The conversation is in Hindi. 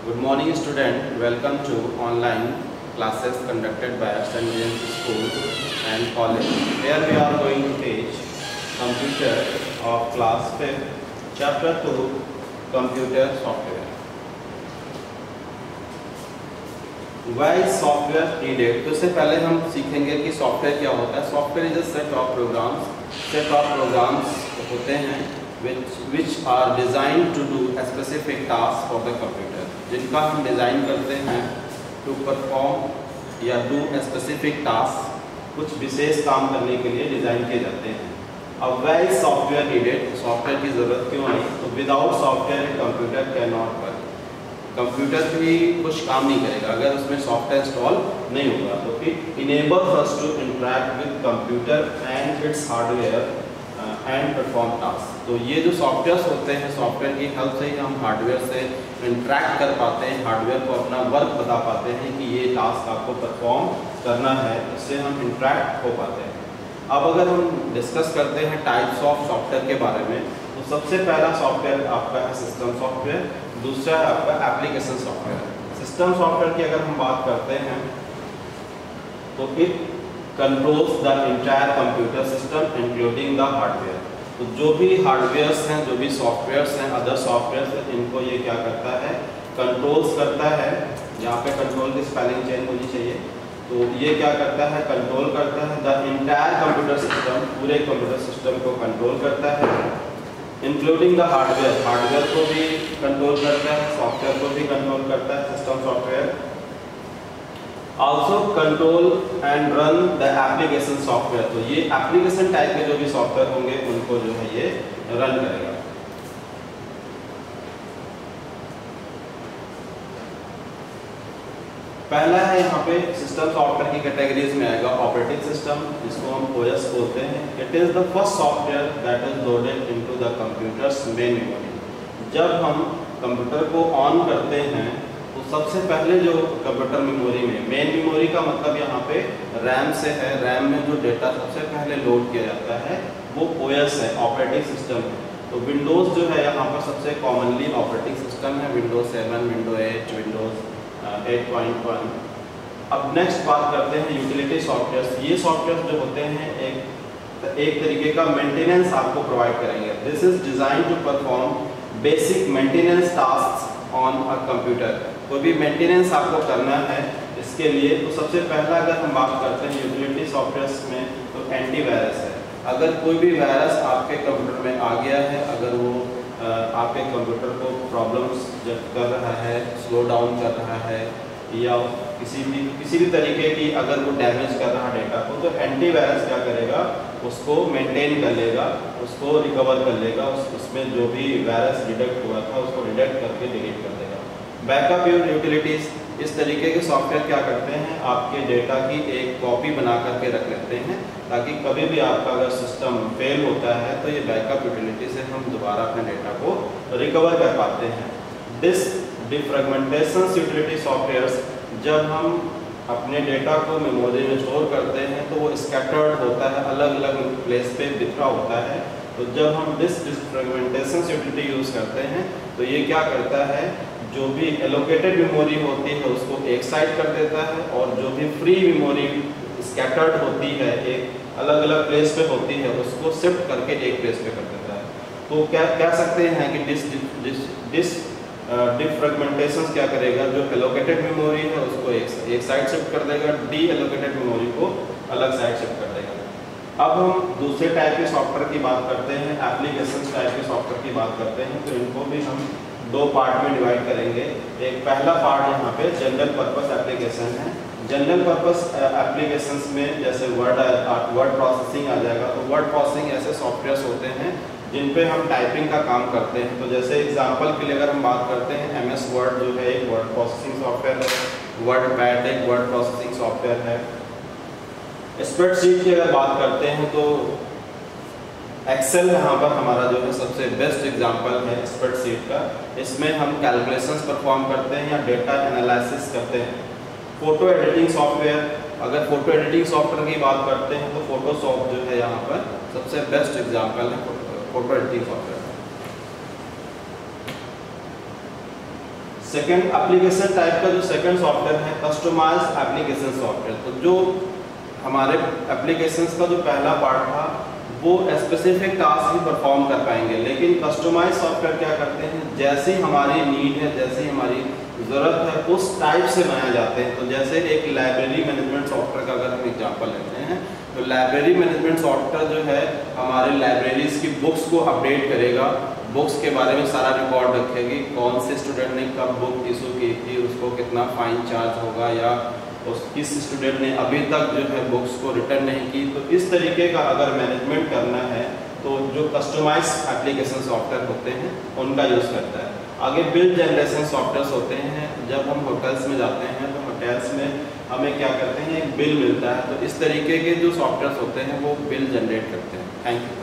Good morning student, welcome to online classes conducted by St. James School and College. Here we are going to teach computer of class 5th, chapter 2, computer software. Why is software needed? तो इससे पहले हम सीखेंगे कि सॉफ्टवेयर क्या होता है. Software is a set of programs होते हैं which are designed to do a specific task for the computer, जिनका हम डिज़ाइन करते हैं to perform या do a specific task, कुछ विशेष काम करने के लिए डिज़ाइन किए जाते हैं. अब why is software needed? Software की ज़रूरत क्यों आई? तो without software computer can not work. Computer भी कुछ काम नहीं करेगा अगर उसमें सॉफ्टवेयर इंस्टॉल नहीं होगा. तो it enables us to interact with computer and its hardware and perform task. तो ये जो सॉफ्टवेयर्स होते हैं, सॉफ्टवेयर की हेल्प से ही हम हार्डवेयर से इंटरैक्ट कर पाते हैं, हार्डवेयर को अपना वर्क बता पाते हैं कि ये टास्क आपको परफॉर्म करना है, इससे हम इंटरैक्ट हो पाते हैं. अब अगर हम डिस्कस करते हैं टाइप्स ऑफ सॉफ्टवेयर के बारे में, तो सबसे पहला सॉफ्टवेयर आपका है सिस्टम सॉफ्टवेयर, दूसरा है आपका एप्लीकेशन सॉफ्टवेयर. सिस्टम सॉफ्टवेयर की अगर हम बात करते हैं तो it controls the entire computer system including the hardware. तो जो भी हार्डवेयर्स हैं, जो भी सॉफ्टवेयर्स हैं, अदर सॉफ्टवेयर्स हैं, इनको ये क्या करता है, कंट्रोल्स करता है. यहाँ पे कंट्रोल की स्पेलिंग चेंज होनी चाहिए. तो ये क्या करता है, कंट्रोल करता है द एंटायर कंप्यूटर सिस्टम, पूरे कंप्यूटर सिस्टम को कंट्रोल करता है, इंक्लूडिंग द हार्डवेयर, हार्डवेयर को भी कंट्रोल करता है, सॉफ्टवेयर को भी कंट्रोल करता है system software. Also control and run the application software. तो ये एप्लीकेशन टाइप के जो भी सॉफ्टवेयर होंगे उनको जो है ये रन करेगा. पहला है यहाँ पे सिस्टम सॉफ्टवेयर की कैटेगरीज में आएगा ऑपरेटिंग सिस्टम, जिसको हम OS बोलते हैं. It is the first software that is loaded into the computers main memory. जब हम कंप्यूटर को ऑन करते हैं तो सबसे पहले जो कंप्यूटर मेमोरी में, मेन मेमोरी का मतलब यहाँ पे रैम से है, रैम में जो डेटा सबसे पहले लोड किया जाता है वो OS है, ऑपरेटिंग सिस्टम है. तो विंडोज़ जो है यहाँ पर सबसे कॉमनली ऑपरेटिंग सिस्टम है, विंडोज 7, विंडोज 8, विंडोज 8.1. अब नेक्स्ट बात करते हैं यूटिलिटी सॉफ्टवेयर. ये सॉफ्टवेयर जो होते हैं एक तरीके का मेंटेनेंस आपको प्रोवाइड करेंगे. This is design to perform basic maintenance task on a computer. कोई भी मेंटेनेंस आपको करना है इसके लिए, तो सबसे पहला अगर हम बात करते हैं यूटिलिटी सॉफ्टवेयर्स में, तो एंटीवायरस है. अगर कोई भी वायरस आपके कंप्यूटर में आ गया है, अगर वो आपके कंप्यूटर को प्रॉब्लम्स कर रहा है, स्लो डाउन कर रहा है, या किसी भी तरीके की अगर वो डैमेज कर रहा है डेटा को, तो एंटीवायरस क्या करेगा, उसको मेंटेन कर लेगा, उसको रिकवर कर लेगा, उसमें जो भी वायरस डिटेक्ट हुआ था उसको डिटेक्ट करके डिलीट कर देगा. बैकअप यूटिलिटीज, इस तरीके के सॉफ्टवेयर क्या करते हैं, आपके डेटा की एक कॉपी बना करके रख लेते हैं, ताकि कभी भी आपका अगर सिस्टम फेल होता है तो ये बैकअप यूटिलिटी से हम दोबारा अपने डेटा को रिकवर कर पाते हैं. डिफ्रेगमेंटेशन यूटिलिटी सॉफ्टवेयर्स, जब हम अपने डेटा को मेमोरी में स्टोर करते हैं तो वो स्कैटर्ड होता है, अलग अलग प्लेस पे बिखरा होता है. तो जब हम डिफ्रेगमेंटेशन यूटिलिटी यूज़ करते हैं तो ये क्या करता है, जो भी एलोकेटेड मेमोरी होती है उसको एक साइड कर देता है, और जो भी फ्री मेमोरी स्कैटर्ड होती है, एक अलग अलग प्लेस पे होती है, उसको शिफ्ट करके एक प्लेस पे कर देता है. तो क्या कह सकते हैं कि डिफ्रेगमेंटेशन क्या करेगा, जो एलोकेटेड मेमोरी है उसको एक साइड शिफ्ट कर देगा, डी एलोकेटेड मेमोरी को अलग साइड शिफ्ट कर देगा. अब हम दूसरे टाइप के सॉफ्टवेयर की बात करते हैं, एप्लीकेशन टाइप के सॉफ्टवेयर की बात करते हैं. तो इनको भी हम दो पार्ट में डिवाइड करेंगे. एक पहला पार्ट यहाँ पे जनरल पर्पस एप्लीकेशन है. जनरल पर्पस एप्लीकेशंस में जैसे वर्ड प्रोसेसिंग आ जाएगा. तो वर्ड प्रोसेसिंग ऐसे सॉफ्टवेयर्स होते हैं जिन पे हम टाइपिंग का काम करते हैं. तो जैसे एग्जांपल के लिए अगर हम बात करते हैं, MS वर्ड जो है एक वर्ड प्रोसेसिंग सॉफ्टवेयर है, वर्ड पैड एक वर्ड प्रोसेसिंग सॉफ्टवेयर है. स्प्रेडशीट की अगर बात करते हैं तो एक्सेल यहाँ पर हमारा जो है सबसे बेस्ट एग्जांपल है स्प्रेडशीट का. इसमें हम कैलकुलेशंस परफॉर्म करते हैं या डेटा एनालिसिस करते हैं. फोटो एडिटिंग सॉफ्टवेयर, अगर फोटो एडिटिंग सॉफ्टवेयर की बात करते हैं तो फोटोशॉप जो है यहाँ पर सबसे बेस्ट एग्जांपल है photo editing software. Second application type का जो सेकंड सॉफ्टवेयर है कस्टमाइज्ड एप्लीकेशन सॉफ्टवेयर। तो जो हमारे एप्लीकेशंस का जो पहला पार्ट था वो स्पेसिफिक टास्क ही परफॉर्म कर पाएंगे, लेकिन कस्टमाइज सॉफ्टवेयर क्या करते हैं, जैसी हमारी नीड है, जैसी हमारी ज़रूरत है उस टाइप से बनाए जाते हैं। तो जैसे एक लाइब्रेरी मैनेजमेंट सॉफ्टवेयर का अगर हम एग्जांपल लेते हैं तो लाइब्रेरी मैनेजमेंट सॉफ्टवेयर जो है हमारे लाइब्रेरीज की बुक्स को अपडेट करेगा, बुक्स के बारे में सारा रिकॉर्ड रखेगी, कौन से स्टूडेंट ने कब बुक इशू की थी, उसको कितना फाइन चार्ज होगा, या किस स्टूडेंट ने अभी तक जो है बुक्स को रिटर्न नहीं की। तो इस तरीके का अगर मैनेजमेंट करना है तो जो कस्टमाइज एप्लीकेशन सॉफ्टवेयर होते हैं उनका यूज़ करता है। आगे बिल जनरेशन सॉफ्टवेयर होते हैं। जब हम होटल्स में जाते हैं तो होटल्स में हमें क्या करते हैं, एक बिल मिलता है, तो इस तरीके के जो सॉफ्टवेयर होते हैं वो बिल जनरेट करते हैं। Thank you.